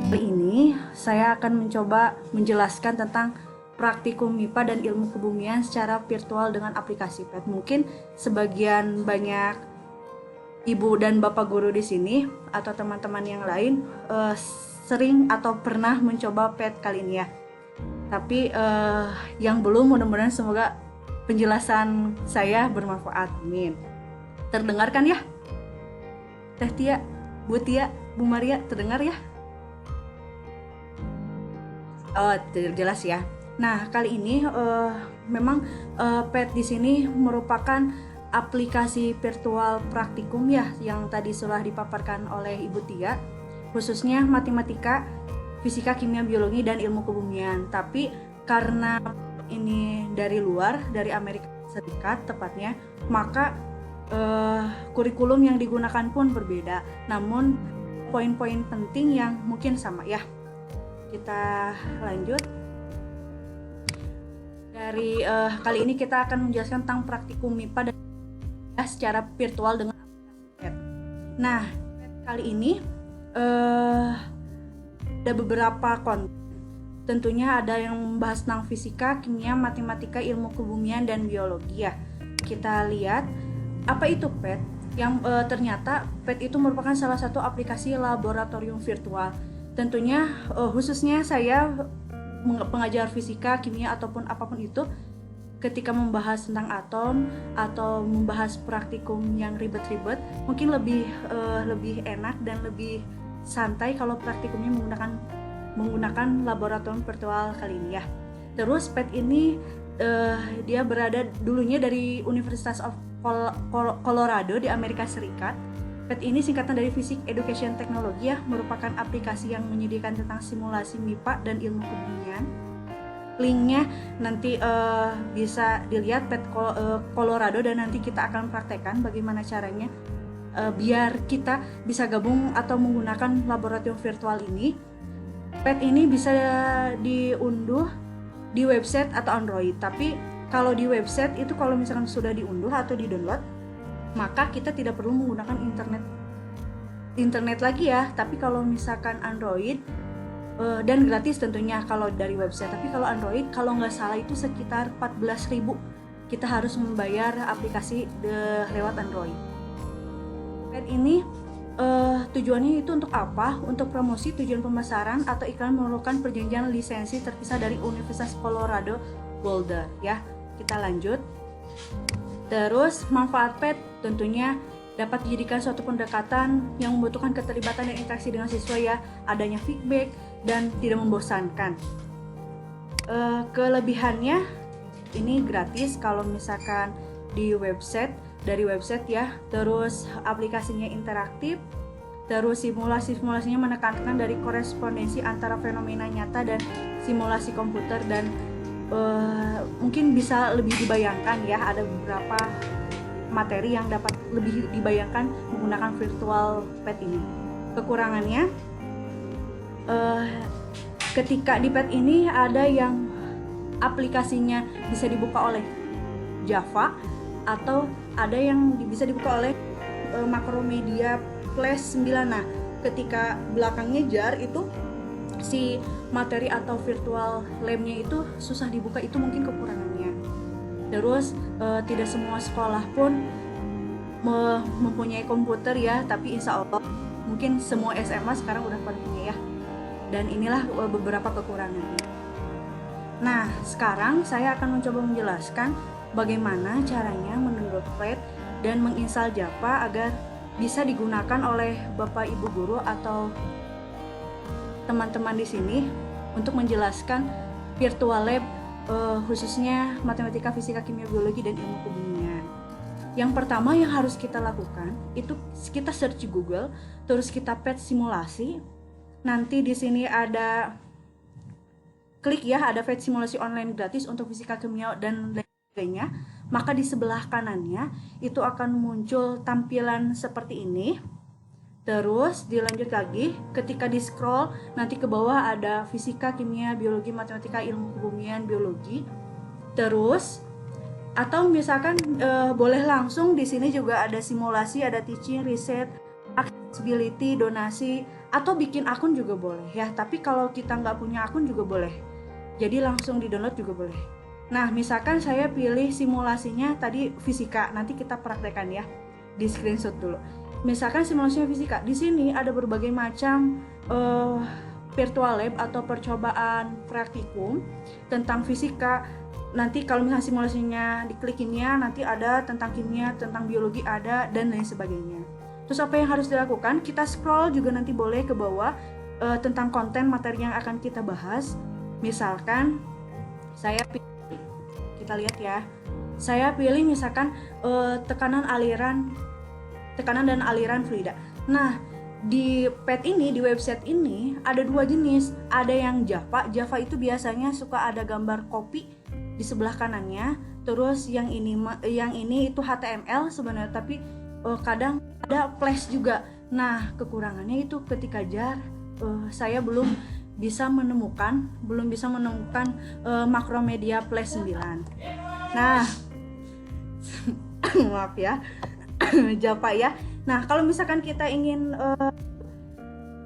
Kali ini saya akan mencoba menjelaskan tentang praktikum MIPA dan ilmu kebumian secara virtual dengan aplikasi PET. Mungkin sebagian banyak ibu dan bapak guru di sini atau teman-teman yang lain sering atau pernah mencoba PET kali ini ya. Tapi yang belum, mudah-mudahan semoga penjelasan saya bermanfaat. Amin. Terdengar kan ya? Teh Tia, Bu Tia, Bu Maria, terdengar ya? Oh, jelas ya. Nah, kali ini memang PET di sini merupakan aplikasi virtual praktikum ya yang tadi sudah dipaparkan oleh Ibu Tia, khususnya matematika, fisika, kimia, biologi, dan ilmu kebumian. Tapi karena ini dari luar, dari Amerika Serikat tepatnya, maka kurikulum yang digunakan pun berbeda. Namun poin-poin penting yang mungkin sama ya. Kita lanjut. Dari kali ini kita akan menjelaskan tentang praktikum MIPA dan secara virtual dengan aplikasi PET. Nah, kali ini ada beberapa konten. Tentunya ada yang membahas tentang fisika, kimia, matematika, ilmu kebumian, dan biologi ya. Kita lihat apa itu PET. Yang ternyata PET itu merupakan salah satu aplikasi laboratorium virtual. Tentunya khususnya saya pengajar fisika, kimia ataupun apapun itu, ketika membahas tentang atom atau membahas praktikum yang ribet-ribet, mungkin lebih enak dan lebih santai kalau praktikumnya menggunakan laboratorium virtual kali ini ya. Terus PET ini dia berada dulunya dari University of Colorado di Amerika Serikat. PET ini singkatan dari Physics Education Technology ya, merupakan aplikasi yang menyediakan tentang simulasi MIPA dan ilmu kebumian. Linknya nanti bisa dilihat PET Colorado, dan nanti kita akan praktekkan bagaimana caranya biar kita bisa gabung atau menggunakan laboratorium virtual ini. PET ini bisa diunduh di website atau Android. Tapi kalau di website itu kalau misalkan sudah diunduh atau di-download, maka kita tidak perlu menggunakan internet lagi ya. Tapi kalau misalkan Android dan gratis tentunya kalau dari website. Tapi kalau Android, kalau nggak salah itu sekitar 14.000 kita harus membayar aplikasi lewat Android. Dan ini tujuannya itu untuk apa? Untuk promosi, tujuan pemasaran, atau iklan memerlukan perjanjian lisensi terpisah dari Universitas Colorado Boulder ya. Kita lanjut. Terus manfaat PET tentunya dapat dijadikan suatu pendekatan yang membutuhkan keterlibatan dan interaksi dengan siswa ya, adanya feedback dan tidak membosankan. Kelebihannya ini gratis kalau misalkan dari website ya. Terus aplikasinya interaktif. Terus simulasinya menekankan dari korespondensi antara fenomena nyata dan simulasi komputer, dan mungkin bisa lebih dibayangkan ya, ada beberapa materi yang dapat lebih dibayangkan menggunakan virtual PET ini. Kekurangannya ketika di PET ini ada yang aplikasinya bisa dibuka oleh Java, atau ada yang bisa dibuka oleh Macromedia Flash 9. Nah, ketika belakangnya jar itu si materi atau virtual lab-nya itu susah dibuka, itu mungkin kekurangannya. Terus tidak semua sekolah pun mempunyai komputer ya, tapi insya Allah mungkin semua SMA sekarang udah pada punya ya. Dan inilah beberapa kekurangannya. Nah, sekarang saya akan mencoba menjelaskan bagaimana caranya mendownload PET dan menginstal Java agar bisa digunakan oleh Bapak Ibu guru atau teman-teman di sini untuk menjelaskan virtual lab khususnya matematika, fisika, kimia, biologi, dan ilmu kebumian. Yang pertama yang harus kita lakukan itu kita search Google, terus kita PET simulasi. Nanti di sini ada klik ya, ada PET simulasi online gratis untuk fisika, kimia, dan lainnya. Maka di sebelah kanannya itu akan muncul tampilan seperti ini. Terus dilanjut lagi, ketika di scroll nanti ke bawah ada fisika, kimia, biologi, matematika, ilmu kebumian, biologi. Terus atau misalkan boleh langsung di sini juga ada simulasi, ada teaching, riset, responsibility, donasi, atau bikin akun juga boleh ya. Tapi kalau kita nggak punya akun juga boleh, jadi langsung di download juga boleh. Nah, misalkan saya pilih simulasinya tadi fisika, nanti kita praktekkan ya, di screenshot dulu. Misalkan simulasinya fisika, di sini ada berbagai macam virtual lab atau percobaan praktikum tentang fisika. Nanti kalau misalnya simulasinya diklik kimia, nanti ada tentang kimia, tentang biologi ada, dan lain sebagainya. Terus apa yang harus dilakukan? Kita scroll juga nanti boleh ke bawah tentang konten materi yang akan kita bahas. Misalkan saya pilih, kita lihat ya, saya pilih misalkan tekanan dan aliran fluida. Nah, di pad ini, di website ini ada dua jenis. Ada yang Java itu biasanya suka ada gambar kopi di sebelah kanannya. Terus yang ini itu HTML sebenarnya, tapi kadang ada flash juga. Nah, kekurangannya itu ketika saya belum bisa menemukan Macromedia Flash 9. Nah, maaf ya, Java ya. Nah, kalau misalkan kita ingin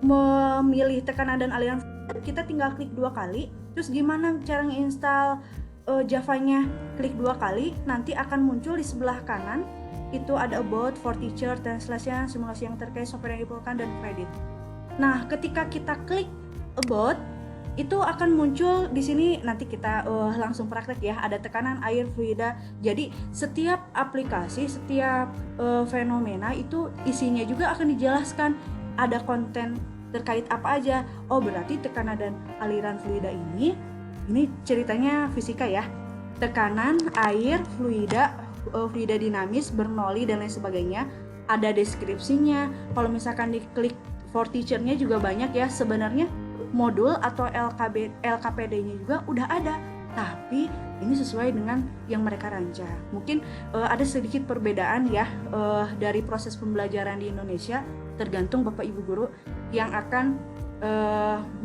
memilih tekanan dan aliran, kita tinggal klik 2 kali. Terus gimana cara nginstal Java-nya? Klik 2 kali, nanti akan muncul di sebelah kanan itu ada about, for teacher, translation, simulasi yang terkait, software yang diperlukan, dan kredit. Nah, ketika kita klik about, itu akan muncul di sini. Nanti kita langsung praktek ya. Ada tekanan, air, fluida. Jadi setiap aplikasi, setiap fenomena itu isinya juga akan dijelaskan. Ada konten terkait apa aja. Oh, berarti tekanan dan aliran fluida ini ceritanya fisika ya. Tekanan, air, fluida dinamis, Bernoulli, dan lain sebagainya. Ada deskripsinya. Kalau misalkan diklik for teacher-nya juga banyak ya. Sebenarnya modul atau LKPD-nya juga udah ada, tapi ini sesuai dengan yang mereka rancang. Mungkin ada sedikit perbedaan ya dari proses pembelajaran di Indonesia, tergantung Bapak Ibu guru yang akan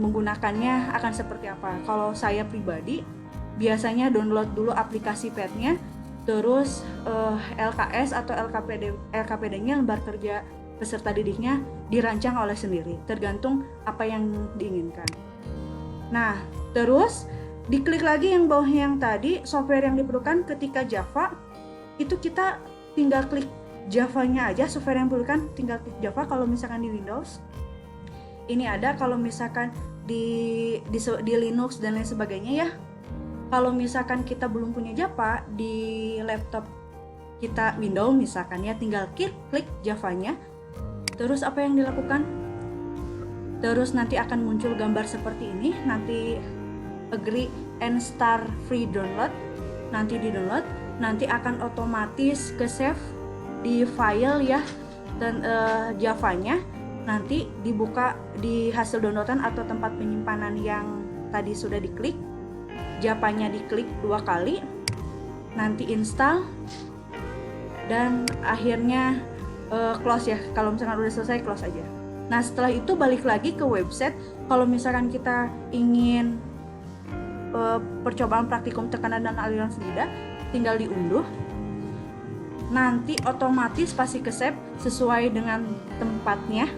menggunakannya akan seperti apa. Kalau saya pribadi biasanya download dulu aplikasi pad-nya, terus LKS atau LKPD-nya, lembar kerja peserta didiknya, dirancang oleh sendiri, tergantung apa yang diinginkan. Nah, terus diklik lagi yang bawah yang tadi, software yang diperlukan. Ketika Java, itu kita tinggal klik Java-nya aja, software yang diperlukan tinggal klik Java. Kalau misalkan di Windows, ini ada. Kalau misalkan di Linux dan lain sebagainya ya. Kalau misalkan kita belum punya Java, di laptop kita Windows misalkan ya, tinggal klik Java-nya. Terus apa yang dilakukan? Terus nanti akan muncul gambar seperti ini. Nanti agree and start free download. Nanti di download, nanti akan otomatis ke save di file ya, dan Java-nya nanti dibuka di hasil downloadan atau tempat penyimpanan yang tadi sudah diklik. Java-nya diklik 2 kali, nanti install, dan akhirnya close ya. Kalau misalkan udah selesai, close aja. Nah, setelah itu balik lagi ke website. Kalau misalkan kita ingin percobaan praktikum tekanan dan aliran fluida, tinggal diunduh. Nanti otomatis pasti ke save sesuai dengan tempatnya,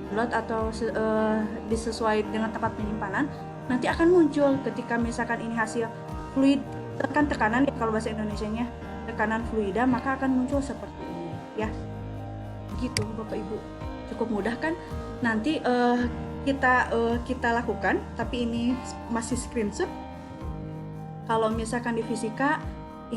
download atau disesuai dengan tempat penyimpanan. Nanti akan muncul ketika misalkan ini hasil fluid tekanan ya, kalau bahasa Indonesianya tekanan fluida, maka akan muncul seperti ini ya. Gitu Bapak Ibu, cukup mudah kan? Nanti kita lakukan, tapi ini masih screenshot. Kalau misalkan di fisika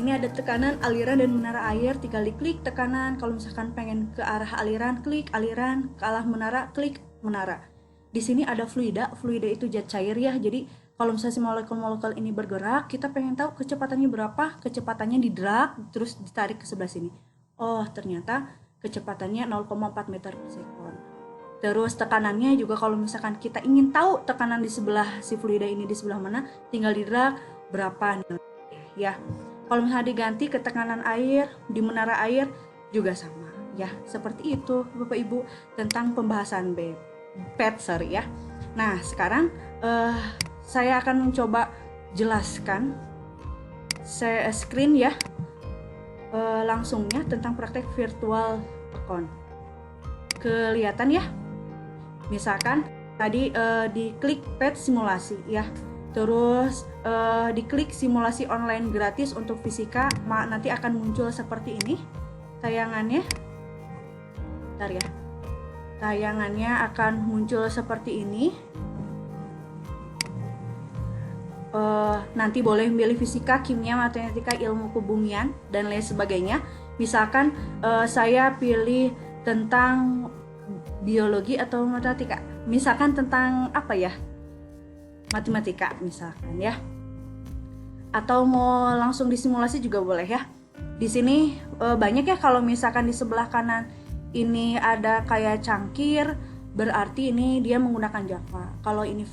ini ada tekanan, aliran, dan menara air, tinggal diklik tekanan. Kalau misalkan pengen ke arah aliran, klik aliran, ke arah menara, klik menara. Di sini ada fluida itu zat cair ya. Jadi kalau misalnya si molekul-molekul ini bergerak, kita pengen tahu kecepatannya berapa, kecepatannya di drag terus ditarik ke sebelah sini. Oh, ternyata kecepatannya 0,4 meter per sekon. Terus tekanannya juga, kalau misalkan kita ingin tahu tekanan di sebelah si fluida ini di sebelah mana, tinggal di drag berapa ya. Kalau misalnya diganti ke tekanan air di menara air juga sama ya. Seperti itu Bapak Ibu tentang pembahasan PET ya. Nah, sekarang saya akan mencoba jelaskan screen ya, langsungnya tentang praktek virtual account. kelihatan ya. Misalkan tadi diklik PET simulasi ya. Terus diklik simulasi online gratis untuk fisika, nanti akan muncul seperti ini tayangannya. Bentar ya. Tayangannya akan muncul seperti ini. Nanti boleh memilih fisika, kimia, matematika, ilmu kebumian, dan lain sebagainya. Misalkan saya pilih tentang biologi atau matematika. Misalkan tentang apa ya? Matematika misalkan ya. Atau mau langsung disimulasi juga boleh ya. Di sini banyak ya, kalau misalkan di sebelah kanan ini ada kayak cangkir, berarti ini dia menggunakan Java. Kalau ini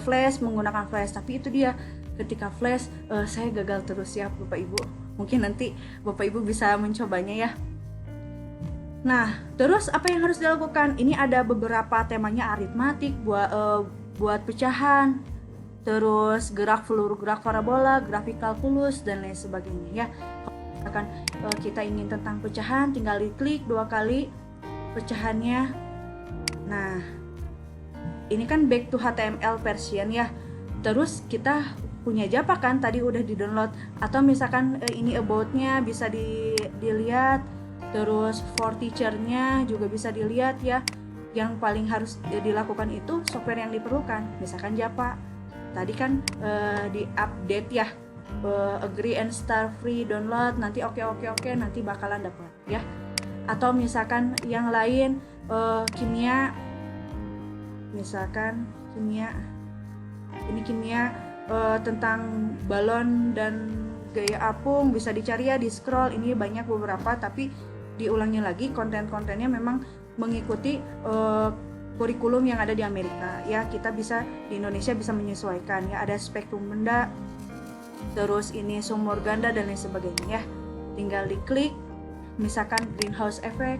Flash, menggunakan Flash. Tapi itu dia, ketika Flash saya gagal terus ya Bapak Ibu. Mungkin nanti Bapak Ibu bisa mencobanya ya. Nah, terus apa yang harus dilakukan? Ini ada beberapa temanya, aritmatik, buat pecahan, terus gerak fluor, gerak parabola, grafik kalkulus, dan lain sebagainya ya. Akan kita ingin tentang pecahan, tinggal diklik 2 kali pecahannya. Nah, ini kan back to HTML version ya. Terus kita punya Java kan, tadi udah di-download. Atau misalkan ini about-nya bisa dilihat. Terus for teacher-nya juga bisa dilihat ya. Yang paling harus dilakukan itu software yang diperlukan, misalkan Java. Tadi kan di-update ya. Agree and start free download, nanti oke, nanti bakalan dapat ya. Atau misalkan yang lain kimia, misalkan kimia, ini kimia tentang balon dan gaya apung, bisa dicari ya, di scroll. Ini banyak beberapa, tapi diulangi lagi, konten-kontennya memang mengikuti kurikulum yang ada di Amerika ya. Kita bisa di Indonesia bisa menyesuaikan ya. Ada spektrum benda, terus ini sumur ganda, dan lain sebagainya ya. Tinggal diklik, misalkan greenhouse effect,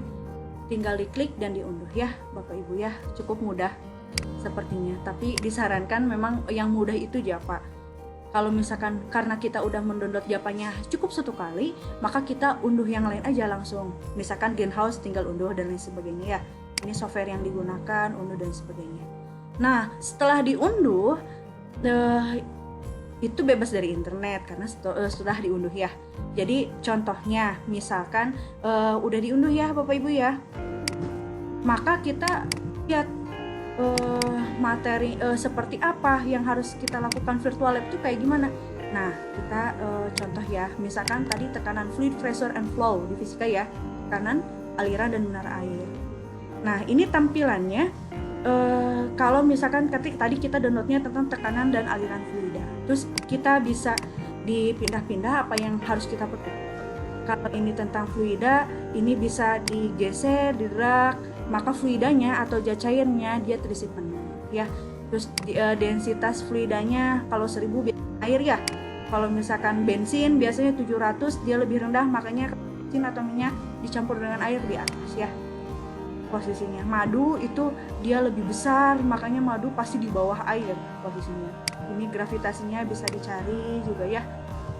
tinggal diklik dan diunduh ya Bapak Ibu ya. Cukup mudah sepertinya, tapi disarankan memang yang mudah itu Java. Kalau misalkan karena kita udah mendownload Javanya cukup 1 kali, maka kita unduh yang lain aja langsung. Misalkan greenhouse tinggal unduh dan lain sebagainya ya. Ini software yang digunakan, unduh dan sebagainya. Nah, setelah diunduh itu bebas dari internet karena sudah diunduh ya. Jadi contohnya misalkan udah diunduh ya Bapak Ibu ya, maka kita lihat materi seperti apa yang harus kita lakukan. Virtual lab itu kayak gimana. Nah, kita contoh ya, misalkan tadi tekanan fluid, pressure, and flow di fisika ya, tekanan, aliran, dan menara air. Nah, ini tampilannya kalau misalkan tadi kita downloadnya tentang tekanan dan aliran fluida, terus kita bisa dipindah-pindah apa yang harus kita pakai. Kalau ini tentang fluida, ini bisa digeser, digerak, maka fluidanya atau zat cairnya dia terisi penuh ya. Terus densitas fluidanya kalau 1000 air ya. Kalau misalkan bensin biasanya 700, dia lebih rendah, makanya bensin atau minyak dicampur dengan air di atas ya posisinya. Madu itu dia lebih besar, makanya madu pasti di bawah air posisinya. Ini gravitasinya bisa dicari juga ya.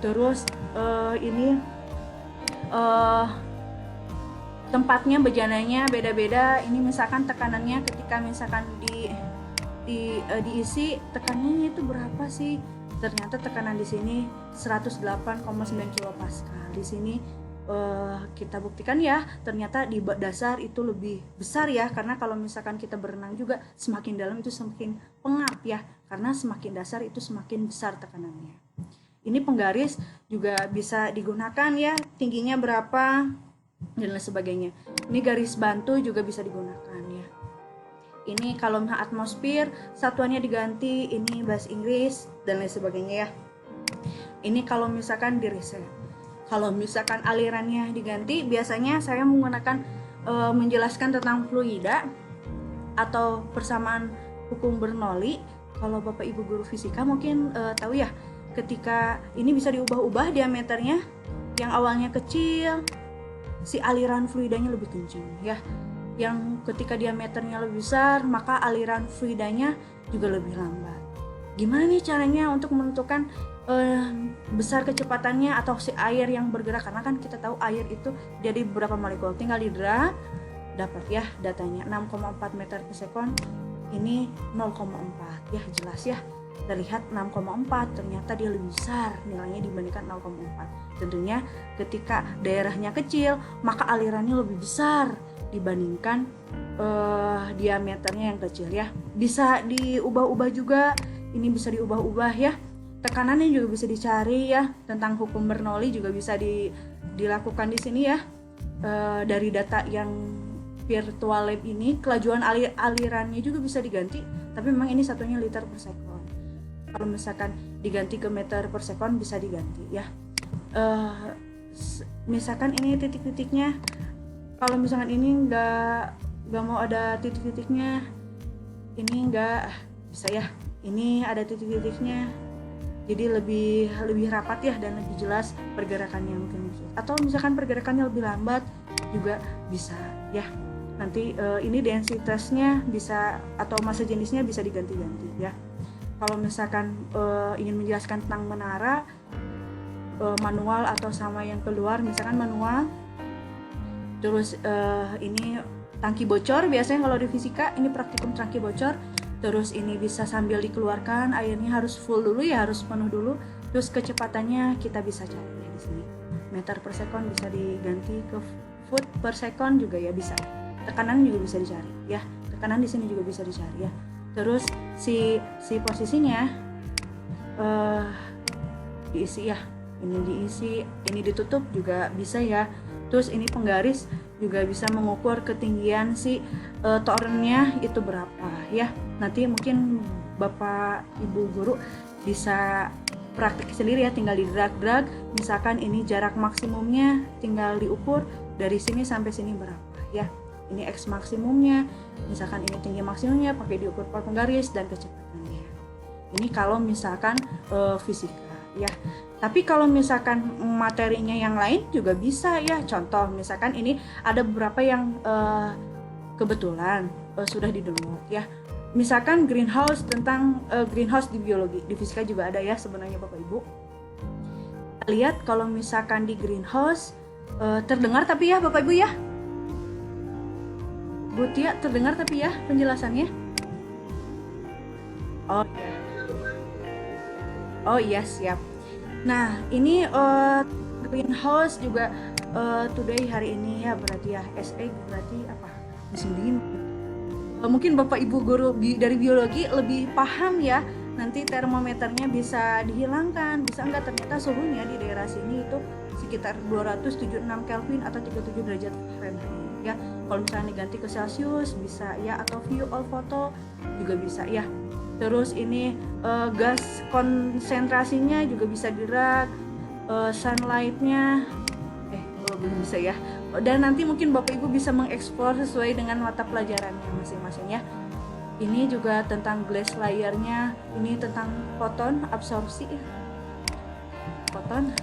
Terus ini tempatnya, bejananya beda-beda. Ini misalkan tekanannya ketika misalkan diisi, tekanannya itu berapa sih? Ternyata tekanan di sini 108,9 kilopascal. Di sini kita buktikan ya, ternyata di dasar itu lebih besar ya, karena kalau misalkan kita berenang juga semakin dalam itu semakin pengap ya, karena semakin dasar itu semakin besar tekanannya. Ini penggaris juga bisa digunakan ya, tingginya berapa dan lain sebagainya. Ini garis bantu juga bisa digunakan ya. Ini kalau atmosfer satuannya diganti, ini bahasa Inggris dan lain sebagainya ya. Ini kalau misalkan di reset. Kalau misalkan alirannya diganti, biasanya saya menggunakan menjelaskan tentang fluida atau persamaan hukum Bernoulli. Kalau Bapak Ibu guru fisika mungkin tahu ya, ketika ini bisa diubah-ubah diameternya, yang awalnya kecil, si aliran fluidanya lebih kencang ya. Yang ketika diameternya lebih besar, maka aliran fluidanya juga lebih lambat. Gimana nih caranya untuk menentukan besar kecepatannya atau si air yang bergerak? Karena kan kita tahu air itu jadi beberapa molekul, tinggal di drag dapat ya datanya 6,4 meter per sekon, ini 0,4 ya, jelas ya. Kita lihat 6,4 ternyata dia lebih besar nilainya dibandingkan 0,4. Tentunya ketika daerahnya kecil maka alirannya lebih besar dibandingkan diameternya yang kecil ya. Bisa diubah-ubah juga, ini bisa diubah-ubah ya. Tekanannya juga bisa dicari ya, tentang hukum Bernoulli juga bisa dilakukan di sini ya. Dari data yang virtual lab ini, kelajuan alirannya juga bisa diganti, tapi memang ini satunya liter per sekon. Kalau misalkan diganti ke meter per sekon bisa diganti ya. Misalkan ini titik-titiknya, kalau misalkan ini nggak mau ada titik-titiknya, ini nggak bisa ya. Ini ada titik-titiknya, jadi lebih rapat ya dan lebih jelas pergerakannya mungkin. Atau misalkan pergerakannya lebih lambat juga bisa ya. Nanti ini densitasnya bisa atau massa jenisnya bisa diganti-ganti ya. Kalau misalkan ingin menjelaskan tentang menara manual atau sama yang keluar, misalkan manual, terus ini tangki bocor, biasanya kalau di fisika ini praktikum tangki bocor, terus ini bisa sambil dikeluarkan, airnya harus full dulu ya, harus penuh dulu, terus kecepatannya kita bisa cari ya di sini. Meter per sekon bisa diganti ke foot per sekon juga ya, bisa. Tekanan juga bisa dicari ya, tekanan di sini juga bisa dicari ya. Terus si posisinya diisi ya, ini diisi, ini ditutup juga bisa ya. Terus ini penggaris juga bisa mengukur ketinggian si torennya itu berapa ya. Nanti mungkin Bapak Ibu guru bisa praktik sendiri ya, tinggal di drag, misalkan ini jarak maksimumnya tinggal diukur dari sini sampai sini berapa ya. Ini X maksimumnya, misalkan ini tinggi maksimumnya pakai diukur per penggaris dan kecepatannya. Ini kalau misalkan fisika ya. Tapi kalau misalkan materinya yang lain juga bisa ya. Contoh misalkan ini ada beberapa yang kebetulan sudah di-download ya. Misalkan greenhouse, tentang greenhouse di biologi, di fisika juga ada ya sebenarnya Bapak Ibu. Lihat kalau misalkan di greenhouse terdengar tapi ya Bapak Ibu ya. Bu Tia terdengar tapi ya penjelasannya. Oh iya siap. Nah ini greenhouse juga today hari ini ya, berarti ya SE berarti apa? Musim dingin. Mungkin Bapak Ibu guru dari biologi lebih paham ya. Nanti termometernya bisa dihilangkan, bisa enggak, ternyata suhunya di daerah sini itu sekitar 276 Kelvin atau 37 derajat Fahrenheit ya. Kalau misalnya diganti ke Celsius bisa ya, atau view all photo juga bisa ya. Terus ini gas konsentrasinya juga bisa dirag, sunlightnya belum bisa ya. Dan nanti mungkin Bapak Ibu bisa mengeksplor sesuai dengan mata pelajarannya masing-masing ya. Ini juga tentang glass layer-nya, ini tentang foton absorpsi ya. Foton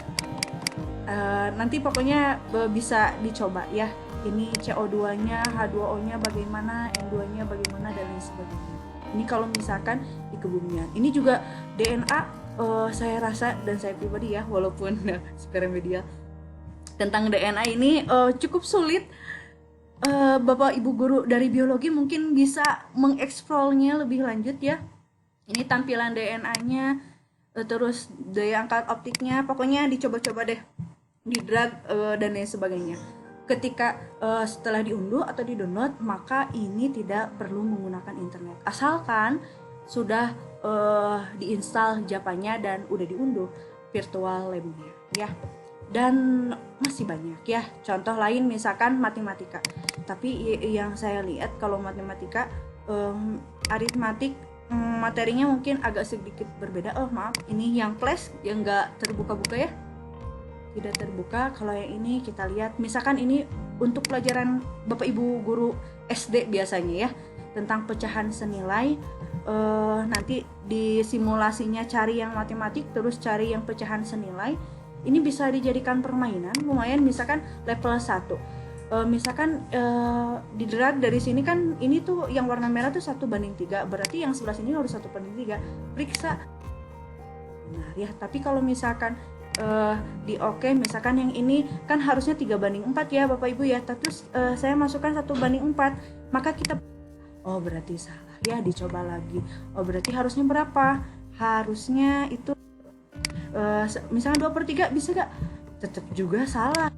nanti pokoknya bisa dicoba ya. Ini CO2-nya, H2O-nya bagaimana, N2-nya bagaimana dan lain sebagainya. Ini kalau misalkan di kebumian. Ini juga DNA saya rasa dan saya pribadi ya, walaupun sekarang media tentang DNA ini cukup sulit. Bapak Ibu guru dari biologi mungkin bisa mengeksplornya lebih lanjut ya. Ini tampilan DNA-nya, terus daya angkat optiknya, pokoknya dicoba-coba deh, di drag dan lain sebagainya. Ketika setelah diunduh atau di-download, maka ini tidak perlu menggunakan internet, asalkan sudah diinstal Japanya dan udah diunduh virtual lab-nya ya. Dan masih banyak ya contoh lain, misalkan matematika. Tapi yang saya lihat kalau matematika aritmatik materinya mungkin agak sedikit berbeda. Oh maaf, ini yang flash yang nggak terbuka-buka ya, tidak terbuka. Kalau yang ini kita lihat, misalkan ini untuk pelajaran Bapak Ibu guru SD biasanya ya, tentang pecahan senilai. Nanti di simulasinya cari yang matematik, terus cari yang pecahan senilai. Ini bisa dijadikan permainan lumayan, misalkan level 1. Misalkan di drag dari sini kan ini tuh yang warna merah tuh 1:3, berarti yang sebelah sini harus 1/3. Periksa. Nah ya, tapi kalau misalkan di oke, misalkan yang ini kan harusnya 3:4 ya Bapak Ibu ya, terus saya masukkan 1:4, maka kita berarti salah ya, dicoba lagi. Berarti harusnya berapa? Harusnya itu misalnya 2/3, bisa gak? Tetap juga salah.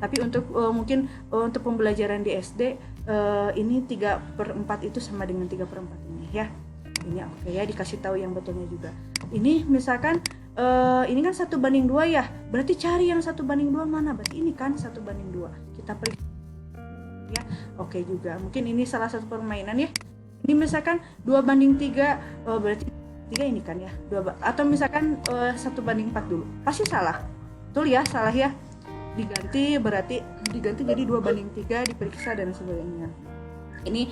Tapi untuk mungkin untuk pembelajaran di SD ini 3/4 itu sama dengan 3/4 ini ya. Ini oke ya, dikasih tahu yang betulnya juga. Ini misalkan ini kan 1:2 ya, berarti cari yang 1:2 mana? Berarti ini kan 1:2. Kita periksa ya, oke juga. Mungkin ini salah satu permainan ya. Ini misalkan 2:3, berarti 3 ini kan ya, atau misalkan 1:4 dulu, pasti salah. Betul ya, salah ya. Diganti jadi 2:3, diperiksa dan sebagainya. Ini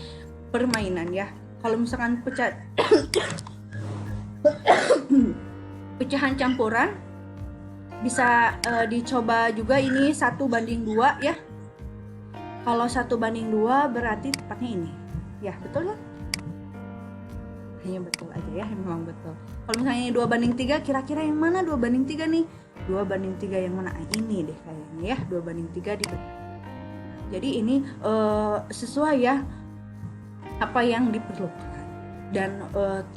permainan ya. Kalau misalkan pecahan campuran bisa dicoba juga, ini 1:2 ya. Kalau 1:2 berarti tepatnya ini ya, betul ya? Hanya betul aja ya, memang betul. Kalau misalnya ini 2:3, kira-kira yang mana 2:3 nih? 2:3 yang mana? Ini deh kayaknya ya, 2:3 jadi ini sesuai ya apa yang diperlukan. Dan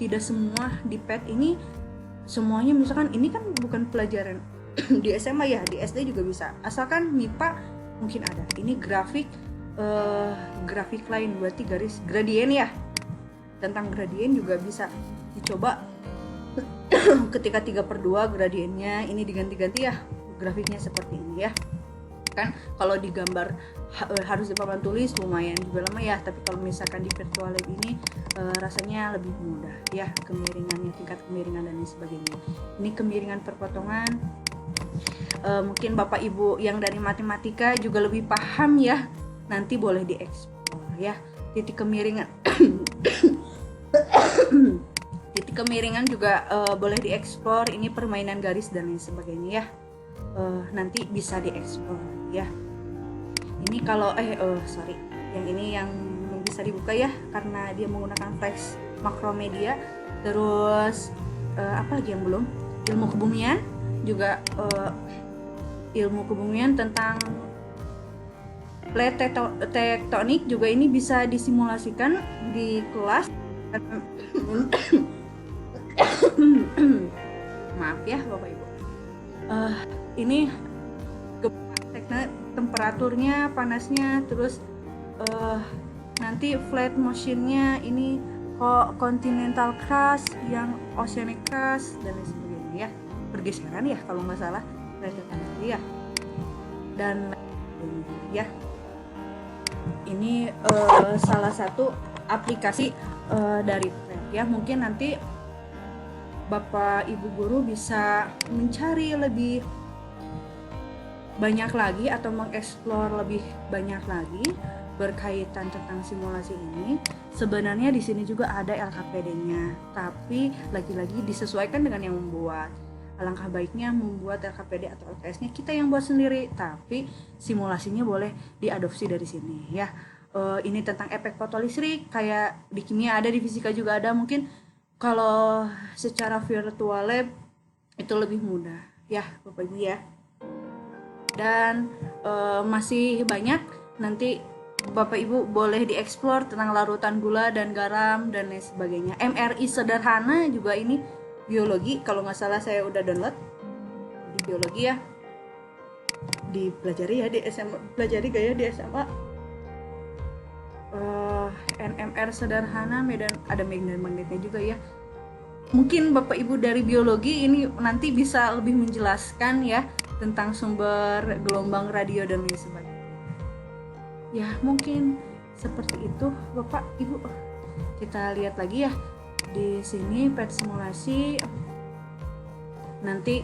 tidak semua di PET ini semuanya, misalkan ini kan bukan pelajaran di SMA ya, di SD juga bisa, asalkan MIPA mungkin ada. Ini grafik lain, berarti garis gradien ya, tentang gradien juga bisa dicoba. Ketika 3/2 gradiennya ini diganti-ganti ya, grafiknya seperti ini ya kan. Kalau digambar harus di papan tulis lumayan juga lama ya, tapi kalau misalkan di virtual lab ini rasanya lebih mudah ya, kemiringannya, tingkat kemiringan dan sebagainya. Ini kemiringan perpotongan, mungkin Bapak Ibu yang dari matematika juga lebih paham ya, nanti boleh dieksplor ya. Titik kemiringan titik kemiringan juga boleh dieksplor, ini permainan garis dan lain sebagainya ya. Nanti bisa dieksplor ya. Ini kalau yang ini yang bisa dibuka ya, karena dia menggunakan flash makromedia. Terus apa lagi yang belum? Ilmu kebumian juga, ilmu kebumian tentang plate tektonik juga ini bisa disimulasikan di kelas. Maaf ya Bapak Ibu. Ini temperaturnya, panasnya, terus nanti flat motionnya, ini continental crust, yang oceanic crust dan lain sebagainya ya, pergeseran ya kalau nggak salah ya, dan ya. Ini salah satu aplikasi dari PET ya. Mungkin nanti Bapak Ibu guru bisa mencari lebih banyak lagi atau mengeksplor lebih banyak lagi berkaitan tentang simulasi ini. Sebenarnya di sini juga ada LKPD-nya, tapi lagi-lagi disesuaikan dengan yang membuat. Alangkah baiknya membuat LKPD atau LKS-nya kita yang buat sendiri, tapi simulasinya boleh diadopsi dari sini ya. Ini tentang efek fotolistrik, kayak di kimia ada, di fisika juga ada. Mungkin kalau secara virtual lab itu lebih mudah ya Bapak Ibu ya. Dan masih banyak, nanti Bapak Ibu boleh dieksplor tentang larutan gula dan garam dan lain sebagainya. MRI sederhana juga, ini biologi kalau nggak salah saya udah download di biologi ya, dipelajari ya di SMA, pelajari gak ya di SMA. NMR sederhana, medan, ada medan magnetnya juga ya. Mungkin Bapak Ibu dari biologi ini nanti bisa lebih menjelaskan ya tentang sumber gelombang radio dan lain sebagainya. Ya mungkin seperti itu Bapak Ibu. Kita lihat lagi ya di sini PET simulasi. Nanti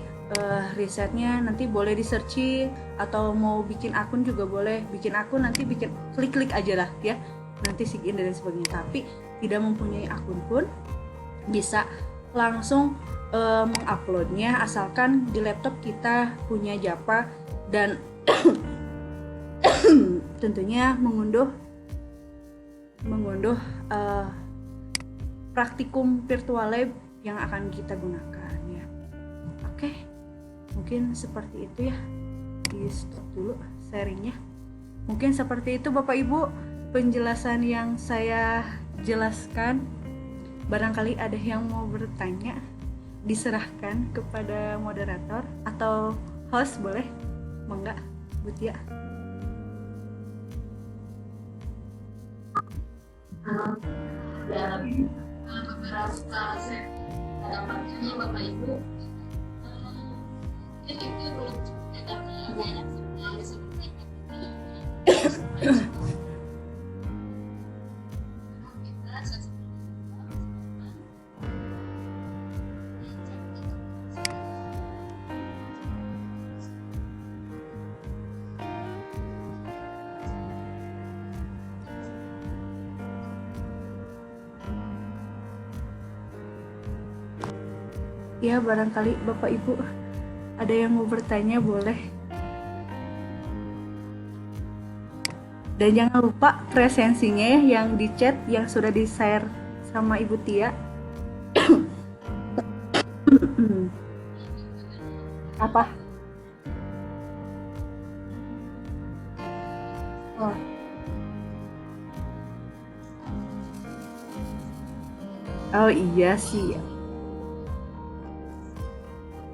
risetnya nanti boleh di searching, atau mau bikin akun juga boleh. Bikin akun nanti bikin klik-klik aja lah ya, nanti sign dan sebagainya. Tapi tidak mempunyai akun pun bisa langsung menguploadnya, asalkan di laptop kita punya Java dan tentunya mengunduh praktikum virtual lab yang akan kita gunakan ya. Oke, Mungkin seperti itu ya, di stop dulu sharingnya. Mungkin seperti itu Bapak Ibu penjelasan yang saya jelaskan. Barangkali ada yang mau bertanya, diserahkan kepada moderator atau host, boleh? Mangga, Bu Tia. Dalam beberapa dampaknya Bapak Ibu itu belum banyak Ya, barangkali Bapak Ibu ada yang mau bertanya, boleh. Dan jangan lupa presensinya ya, yang di chat, yang sudah di-share sama Ibu Tia. Apa? Oh. Oh iya sih.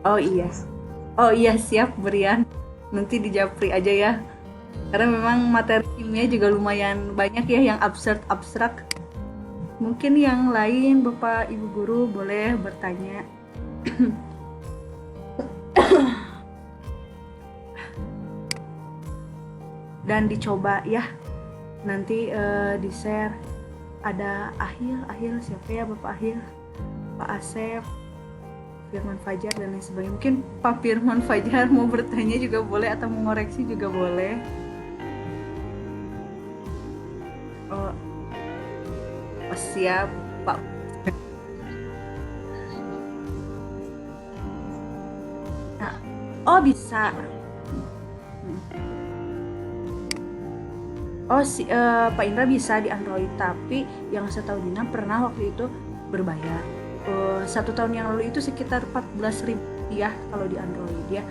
Oh iya siap Brian. Nanti di Japri aja ya. Karena memang materi kimia juga lumayan banyak ya yang abstrak. Mungkin yang lain Bapak Ibu guru boleh bertanya. Dan dicoba ya. Nanti di-share. Ada Ahil siapa ya Bapak Ahil? Pak Asep, Firman Fajar dan lain sebagainya. Mungkin Pak Firman Fajar mau bertanya juga boleh atau mengoreksi juga boleh. Oh siap Pak. Nah, oh bisa. Oh Pak Indra bisa di Android, tapi yang saya tahu Dina pernah waktu itu berbayar. 1 tahun yang lalu itu sekitar 14.000 ya kalau di Android ya.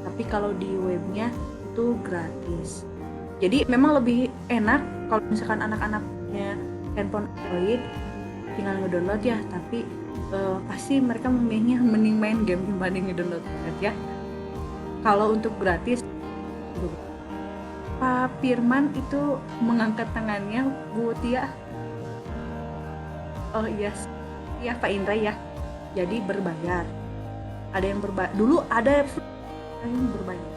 Tapi kalau di webnya itu gratis. Jadi memang lebih enak kalau misalkan anak-anaknya handphone Android tinggal ngedownload ya. Tapi pasti mereka memilihnya mending main game dibanding ngedownload ya. Kalau untuk gratis, Pak Firman itu mengangkat tangannya, Bu Tia. Oh iya, ya Pak Indra ya. Jadi berbayar. Ada yang berbayar. Dulu ada yang berbayar.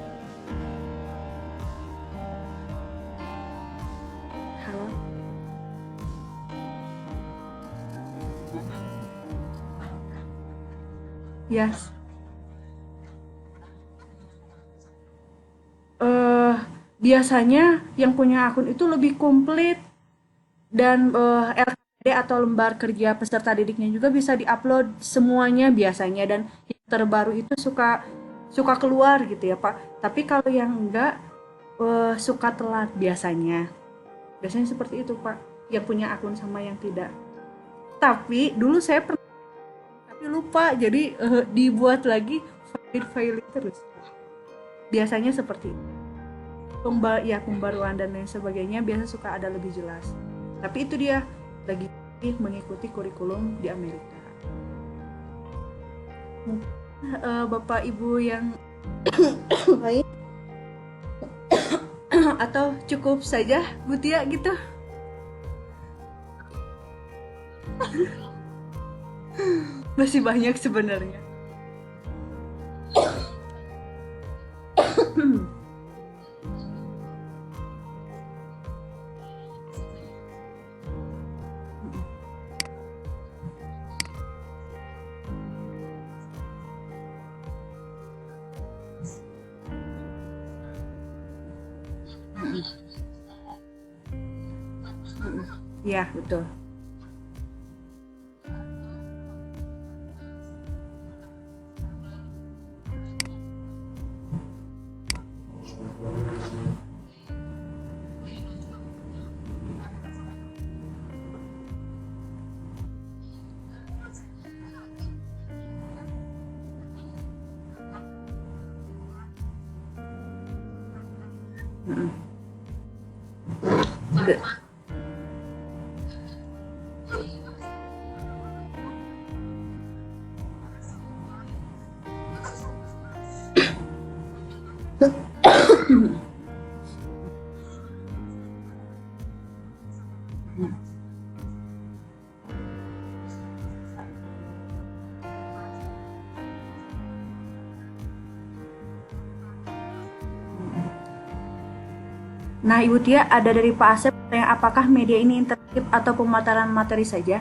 Halo. Yes. Biasanya yang punya akun itu lebih komplit dan LKD atau lembar kerja peserta didiknya juga bisa diupload semuanya biasanya, dan yang terbaru itu suka keluar gitu ya Pak. Tapi kalau yang enggak suka telat biasanya. Biasanya seperti itu Pak, yang punya akun sama yang tidak. Tapi dulu saya pernah tapi lupa, jadi dibuat lagi file terus. Biasanya seperti itu. Pembaruan dan lain sebagainya biasa suka ada lebih jelas. Tapi itu dia lagi mengikuti kurikulum di Amerika. Bapak Ibu yang lain atau cukup saja Bu Tia gitu? Masih banyak sebenarnya. Ya, betul. Mm-mm. Udah. Nah, Ibu Tia, ada dari Pak Asep yang apakah media ini interaktif atau pemaparan materi saja?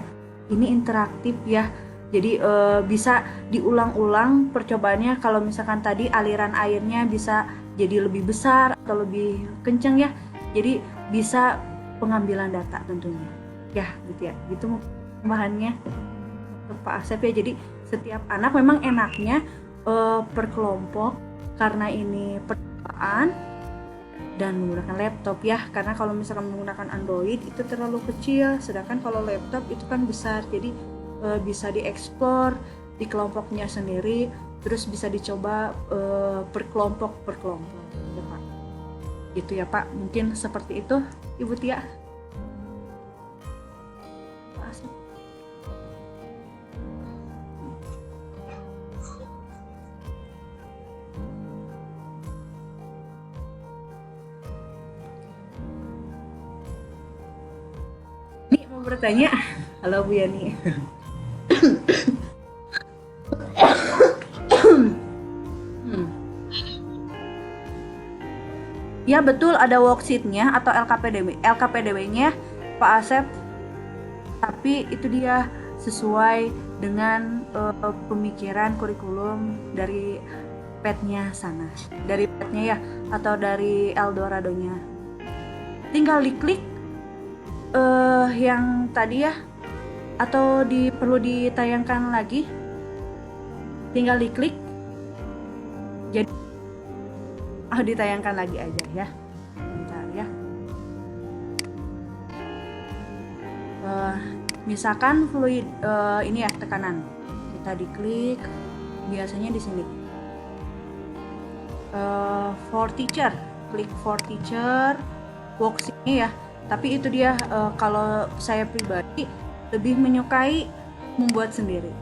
Ini interaktif ya. Jadi bisa diulang-ulang percobaannya. Kalau misalkan tadi aliran airnya bisa jadi lebih besar atau lebih kencang ya. Jadi bisa pengambilan data tentunya. Ya, gitu ya. Gitu tambahannya ke Pak Asep ya. Jadi setiap anak memang enaknya per kelompok karena ini percobaan dan menggunakan laptop ya, karena kalau misalkan menggunakan Android itu terlalu kecil, sedangkan kalau laptop itu kan besar, jadi bisa dieksplor di kelompoknya sendiri, terus bisa dicoba per kelompok ya Pak. Gitu ya Pak, mungkin seperti itu Ibu Tia. Bertanya, halo Bu Yani. Ya betul, ada worksheet-nya atau LKPDB-nya Pak Asep, tapi itu dia sesuai dengan pemikiran kurikulum dari PET-nya sana, dari PET-nya ya, atau dari Eldorado-nya. Tinggal diklik yang tadi ya, atau perlu ditayangkan lagi, tinggal diklik, jadi ditayangkan lagi aja ya, bentar ya. Misalkan fluid ini ya, tekanan, kita diklik biasanya di sini for teacher, klik for teacher worksheet-nya ya. Tapi itu dia, kalau saya pribadi lebih menyukai membuat sendiri.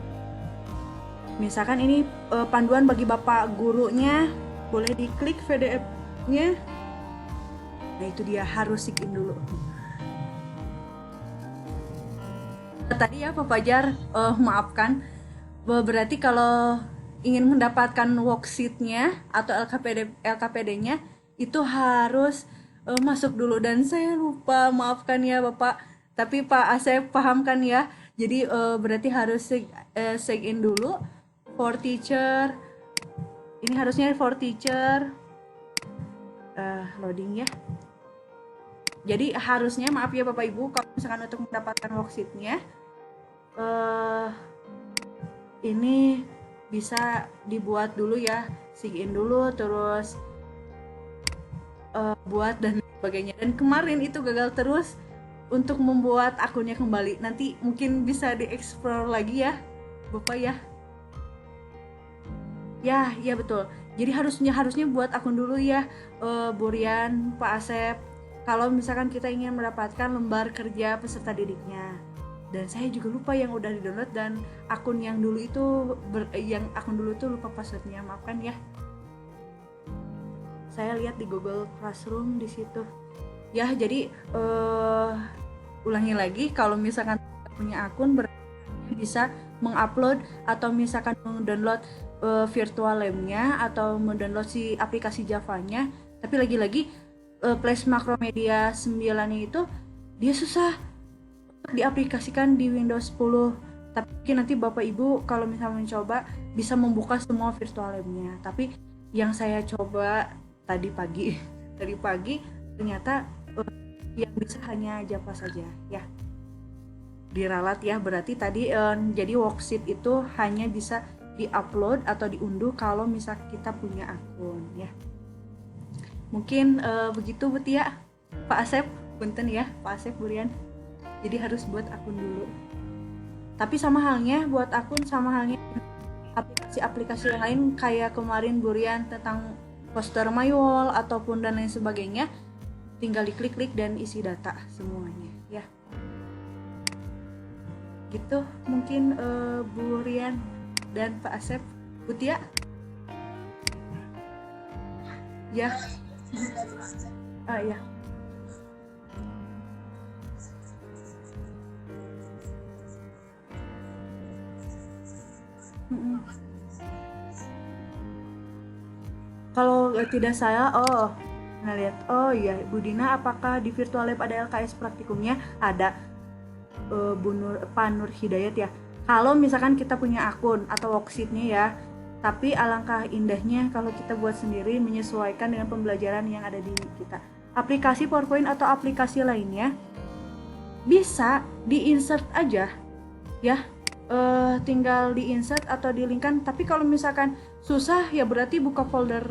Misalkan ini panduan bagi Bapak gurunya, boleh diklik PDF-nya. Nah itu dia, harus sign dulu. Tadi ya Pak Fajar, maafkan, berarti kalau ingin mendapatkan worksheet-nya atau LKPD-nya itu harus masuk dulu, dan saya lupa, maafkan ya Bapak, tapi Pak Asep pahamkan ya. Jadi berarti harus sign in dulu for teacher, ini harusnya for teacher, loading ya. Jadi harusnya, maaf ya Bapak Ibu, kalau misalkan untuk mendapatkan worksheet-nya ini bisa dibuat dulu ya, sign in dulu, terus buat dan sebagainya. Dan kemarin itu gagal terus untuk membuat akunnya kembali. Nanti mungkin bisa dieksplor lagi ya Bapak ya. Ya betul. Jadi harusnya buat akun dulu ya, Bu Rian, Pak Asep, kalau misalkan kita ingin mendapatkan lembar kerja peserta didiknya. Dan saya juga lupa yang udah di-download, dan akun yang dulu itu akun dulu tuh lupa passwordnya, maafkan ya. Saya lihat di Google Classroom di situ. Ya, jadi ulangi lagi, kalau misalkan punya akun bisa mengupload atau misalkan mendownload virtual lab-nya atau mendownload si aplikasi Java-nya. Tapi lagi-lagi Flash Macromedia 9-nya itu dia susah diaplikasikan di Windows 10. Tapi mungkin nanti Bapak Ibu kalau misalnya mencoba bisa membuka semua virtual lab-nya. Tapi yang saya coba tadi pagi ternyata yang bisa hanya Java saja ya, diralat ya. Berarti tadi jadi worksheet itu hanya bisa diupload atau diunduh kalau misal kita punya akun ya. Mungkin begitu Bu Tia, Pak Asep, punten ya Pak Asep, Bu Rian. Jadi harus buat akun dulu. Tapi sama halnya buat akun, sama halnya aplikasi-aplikasi yang lain kayak kemarin Bu Rian tentang poster manual ataupun dan lain sebagainya, tinggal diklik-klik dan isi data semuanya ya. Gitu mungkin Bu Rian dan Pak Asep. Bu Tia? Ya. Ya. Kalau tidak salah, lihat. Oh iya, Bu Dina, apakah di Virtual Lab ada LKS praktikumnya? Ada. Pak Nur Hidayat ya. Kalau misalkan kita punya akun atau worksheet-nya ya, tapi alangkah indahnya kalau kita buat sendiri menyesuaikan dengan pembelajaran yang ada di kita. Aplikasi PowerPoint atau aplikasi lainnya bisa di-insert aja ya, tinggal di-insert atau di-linkkan. Tapi kalau misalkan susah ya berarti buka folder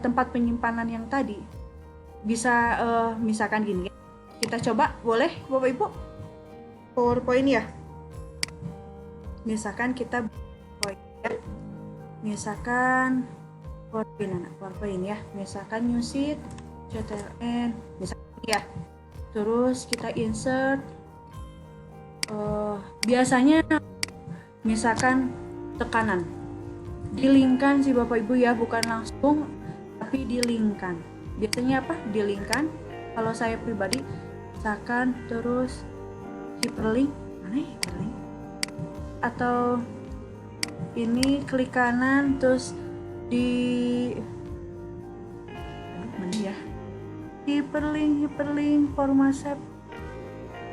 tempat penyimpanan yang tadi. Bisa misalkan gini ya. Kita coba, boleh Bapak Ibu? PowerPoint ya. Misalkan kita PowerPoint ya. Misalkan new sheet, CTRL, misalkan ya. Terus kita insert. Biasanya misalkan tekanan. Dilingkan sih Bapak Ibu ya, bukan langsung tapi dilingkan. Biasanya apa? Dilingkan. Kalau saya pribadi misalkan terus hyperlink, mana ya hyperlink? Atau ini klik kanan terus di mana ya? Hyperlink formasep.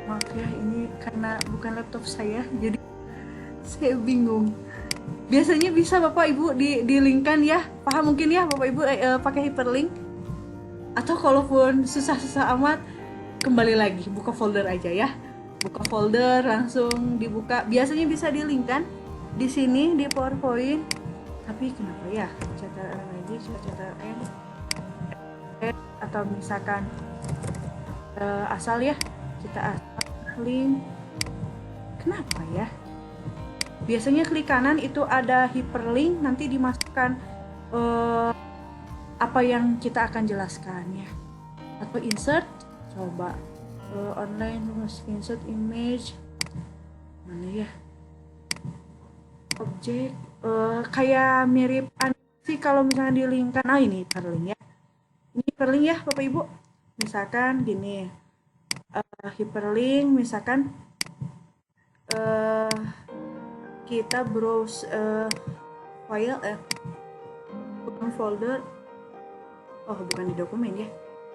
Maaf ya, ini karena bukan laptop saya jadi saya bingung. Biasanya bisa Bapak Ibu di-linkkan ya. Paham mungkin ya Bapak Ibu pakai hyperlink. Atau kalaupun susah-susah amat, kembali lagi buka folder aja ya. Buka folder langsung dibuka. Biasanya bisa di-linkkan di sini di PowerPoint. Tapi kenapa ya? CTRL lagi, CTRL atau misalkan asal ya, kita asal link. Kenapa ya? Biasanya klik kanan itu ada hyperlink, nanti dimasukkan apa yang kita akan jelaskan ya. Atau insert, coba online insert image, mana ya? Objek, kayak mirip animasi kalau misalnya di-linkkan. Ini hyperlink ya. Ini hyperlink ya Bapak Ibu. Misalkan gini, hyperlink misalkan kita browse file bukan folder, bukan di dokumen ya.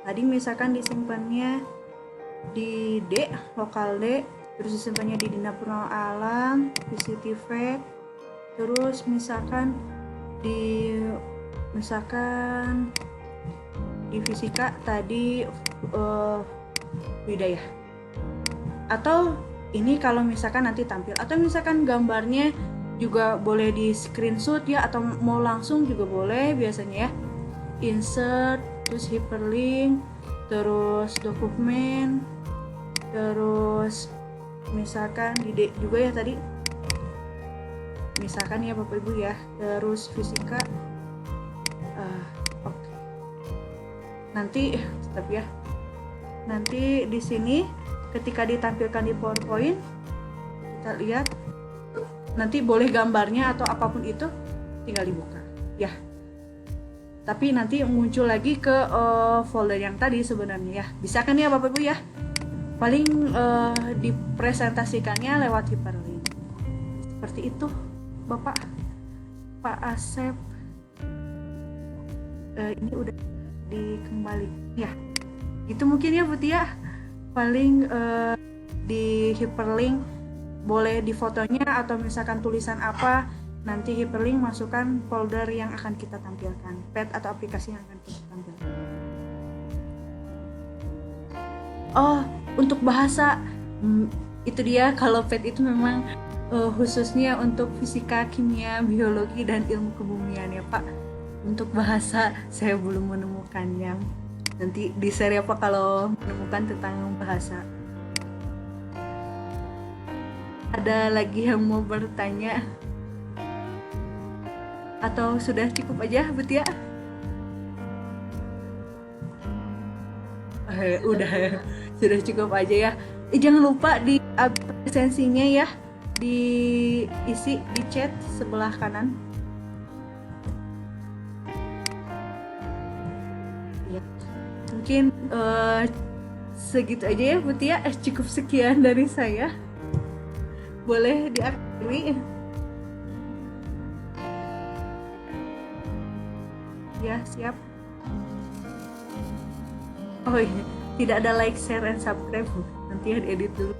Tadi misalkan disimpannya di D, lokal D, terus disimpannya di Dina Purnama Alam, VCTV, terus misalkan di fisika tadi Widayah. Atau ini kalau misalkan nanti tampil, atau misalkan gambarnya juga boleh di screenshot ya, atau mau langsung juga boleh biasanya ya. Insert, terus hyperlink, terus dokumen, terus misalkan di D juga ya tadi. Misalkan ya Bapak Ibu ya, terus fisika. Oke. Nanti stop ya. Nanti di sini ketika ditampilkan di PowerPoint, kita lihat nanti boleh gambarnya atau apapun itu tinggal dibuka ya. Tapi nanti muncul lagi ke folder yang tadi sebenarnya ya. Bisa kan ya Bapak Ibu ya? Paling dipresentasikannya lewat hyperlink. Seperti itu Bapak, Pak Asep. Ini udah dikembali ya. Itu mungkin ya Bu Tia. Paling di hyperlink boleh di fotonya atau misalkan tulisan apa, nanti hyperlink masukkan folder yang akan kita tampilkan, pad atau aplikasi yang akan kita tampilkan. Untuk bahasa itu dia, kalau pad itu memang khususnya untuk fisika, kimia, biologi, dan ilmu kebumian ya Pak. Untuk bahasa saya belum menemukannya. Nanti di share apa kalau menemukan tentang bahasa. Ada lagi yang mau bertanya? Atau sudah cukup aja Bu Tia? sudah cukup aja ya. Jangan lupa di presensinya ya, diisi di chat sebelah kanan. Ya, mungkin segitu aja ya Bu Tia. Cukup sekian dari saya. Boleh diakhiri. Ya, siap. Oh iya, tidak ada like, share, and subscribe. Nanti ya diedit dulu.